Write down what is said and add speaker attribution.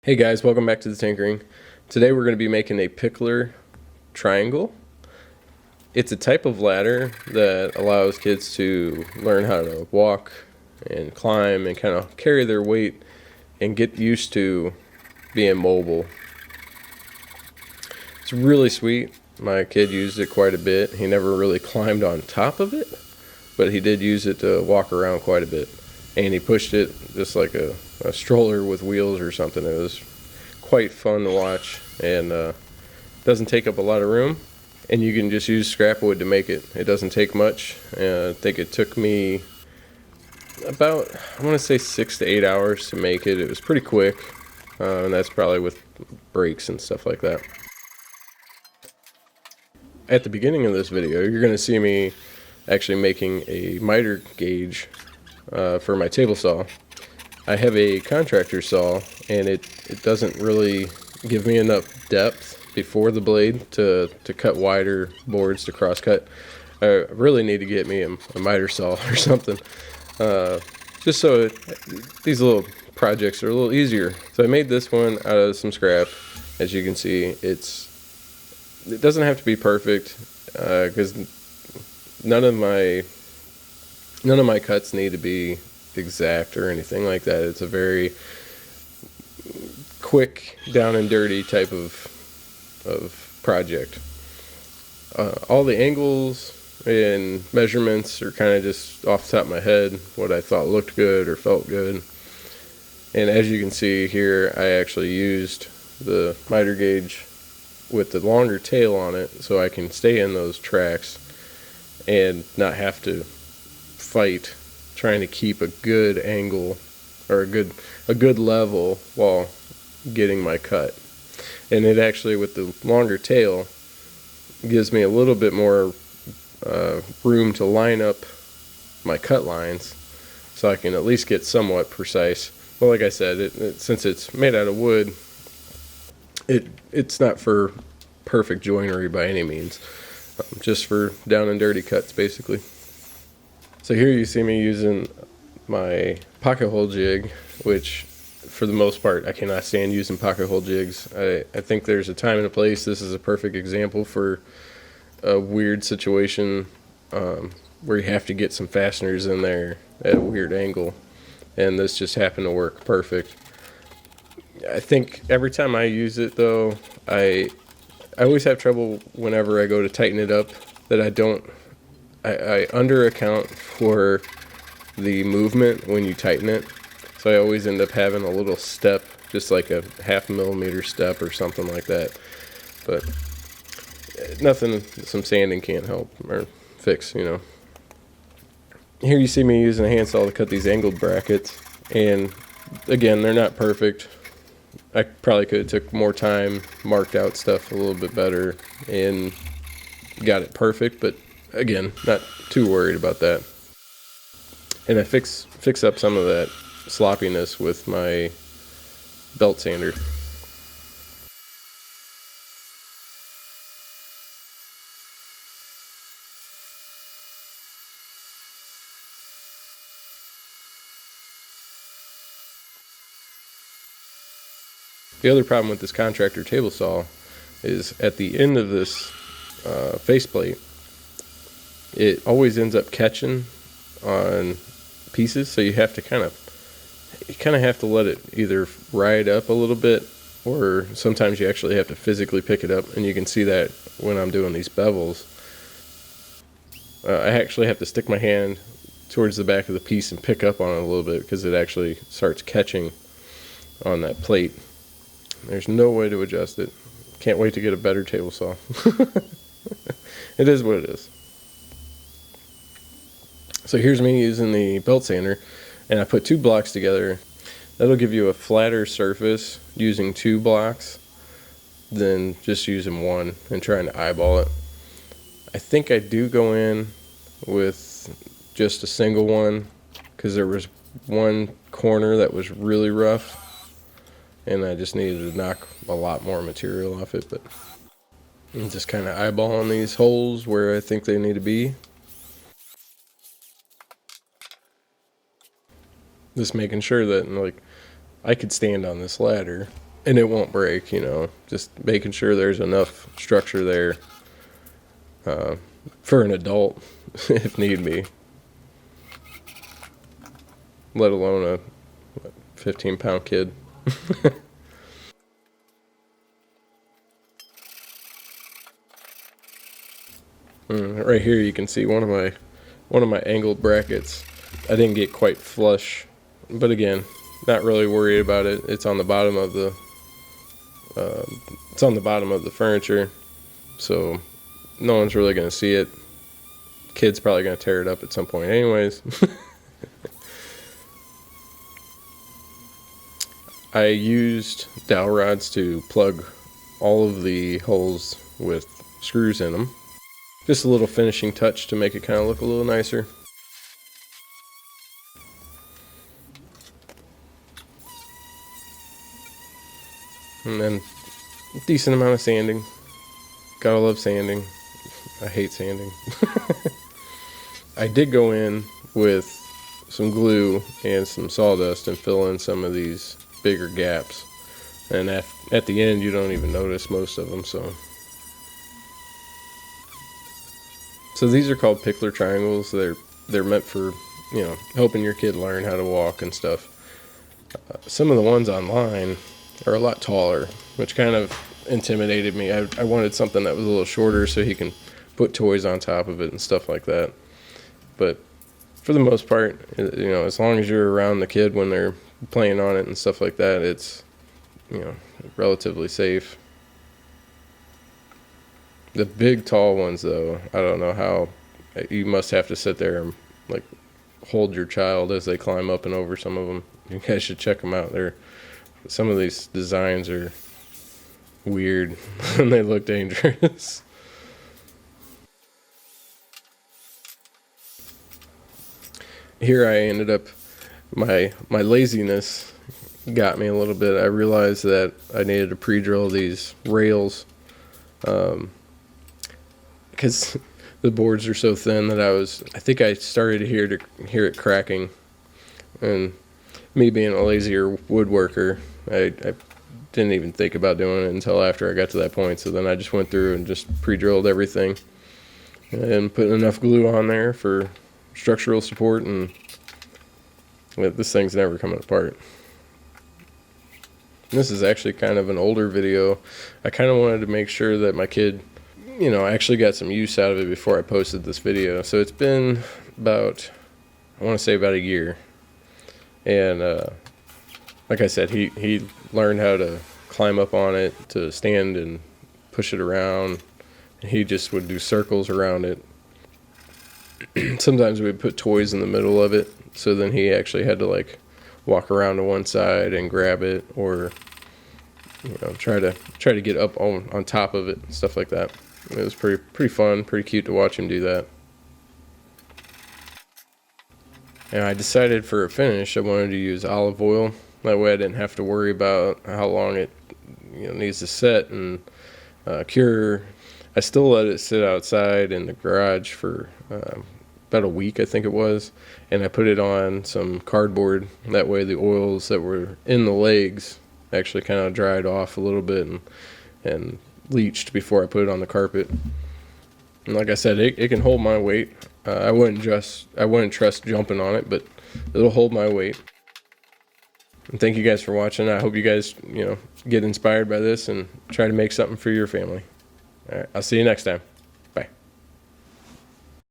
Speaker 1: Hey guys, welcome back to the tinkering. Today we're going to be making a Pikler triangle. It's a type of ladder that allows kids to learn how to walk and climb and kind of carry their weight and get used to being mobile. It's really sweet. My kid used it quite a bit. He never really climbed on top of it, but he did use it to walk around quite a bit. And he pushed it just like a stroller with wheels or something. It was quite fun to watch, and doesn't take up a lot of room, and you can just use scrap wood to make it. It doesn't take much. I think it took me about, I want to say 6 to 8 hours to make it. It was pretty quick, and that's probably with breaks and stuff like that. At the beginning of this video, you're going to see me actually making a miter gauge for my table saw. I have a contractor saw, and it doesn't really give me enough depth before the blade to cut wider boards to cross cut. I really need to get me a miter saw or something, just so these little projects are a little easier. So I made this one out of some scrap. As you can see, it doesn't have to be perfect, because none of my cuts need to be exact or anything like that. It's a very quick, down and dirty type of project. All the angles and measurements are kind of just off the top of my head, what I thought looked good or felt good. And as you can see here, I actually used the miter gauge with the longer tail on it so I can stay in those tracks and not have to fight trying to keep a good angle or a good level while getting my cut. And it actually, with the longer tail, gives me a little bit more room to line up my cut lines so I can at least get somewhat precise. Well, like I said, since it's made out of wood, it's not for perfect joinery by any means, just for down and dirty cuts basically. So here you see me using my pocket hole jig, which for the most part I cannot stand using pocket hole jigs. I think there's a time and a place. This is a perfect example for a weird situation where you have to get some fasteners in there at a weird angle, and this just happened to work perfect. I think every time I use it though, I always have trouble whenever I go to tighten it up that I under account for the movement when you tighten it. So I always end up having a little step, just like a 0.5 millimeter step or something like that. But nothing some sanding can't help or fix, you know. Here you see me using a handsaw to cut these angled brackets. And again, they're not perfect. I probably could have took more time, marked out stuff a little bit better, and got it perfect, but again, not too worried about that. And I fix up some of that sloppiness with my belt sander. The other problem with this contractor table saw is at the end of this faceplate, it always ends up catching on pieces, so you kind of have to let it either ride up a little bit, or sometimes you actually have to physically pick it up, and you can see that when I'm doing these bevels. I actually have to stick my hand towards the back of the piece and pick up on it a little bit because it actually starts catching on that plate. There's no way to adjust it. Can't wait to get a better table saw. It is what it is. So here's me using the belt sander, and I put 2 blocks together. That'll give you a flatter surface using 2 blocks than just using one and trying to eyeball it. I think I do go in with just a single one because there was one corner that was really rough and I just needed to knock a lot more material off it. But I'm just kind of eyeballing these holes where I think they need to be. Just making sure that, like, I could stand on this ladder and it won't break, just making sure there's enough structure there for an adult if need be, let alone a 15-pound kid. Right here you can see one of my angled brackets. I didn't get quite flush, but again, not really worried about it. It's on the bottom of the furniture, so no one's really going to see it. Kid's probably going to tear it up at some point anyways. I used dowel rods to plug all of the holes with screws in them. Just a little finishing touch to make it kind of look a little nicer. And then a decent amount of sanding. Gotta love sanding. I hate sanding. I did go in with some glue and some sawdust and fill in some of these bigger gaps. And at the end, you don't even notice most of them. So these are called Pikler triangles. They're meant for, helping your kid learn how to walk and stuff. Some of the ones online are a lot taller, which kind of intimidated me. I wanted something that was a little shorter so he can put toys on top of it and stuff like that. But for the most part, as long as you're around the kid when they're playing on it and stuff like that, it's, relatively safe. The big tall ones though, I don't know how. You must have to sit there and like hold your child as they climb up and over some of them. You guys should check them out. Some of these designs are weird and they look dangerous. Here I ended up, my laziness got me a little bit. I realized that I needed to pre-drill these rails because the boards are so thin that I think I started to hear it cracking. And me being a lazier woodworker, I didn't even think about doing it until after I got to that point. So then I just went through and just pre-drilled everything and put enough glue on there for structural support, and this thing's never coming apart. This is actually kind of an older video. I kind of wanted to make sure that my kid, actually got some use out of it before I posted this video. So it's been about, I want to say about a year. And like I said, he learned how to climb up on it, to stand and push it around. He just would do circles around it. Sometimes we'd put toys in the middle of it, so then he actually had to like walk around to one side and grab it, or try to get up on top of it, stuff like that. It was pretty fun, pretty cute to watch him do that. And I decided for a finish I wanted to use olive oil. That way I didn't have to worry about how long it needs to set and cure. I still let it sit outside in the garage for about a week, I think it was, and I put it on some cardboard. That way the oils that were in the legs actually kind of dried off a little bit and leached before I put it on the carpet. And like I said, it can hold my weight. I wouldn't trust jumping on it, but it'll hold my weight. And thank you guys for watching. I hope you guys get inspired by this and try to make something for your family. All right, I'll see you next time.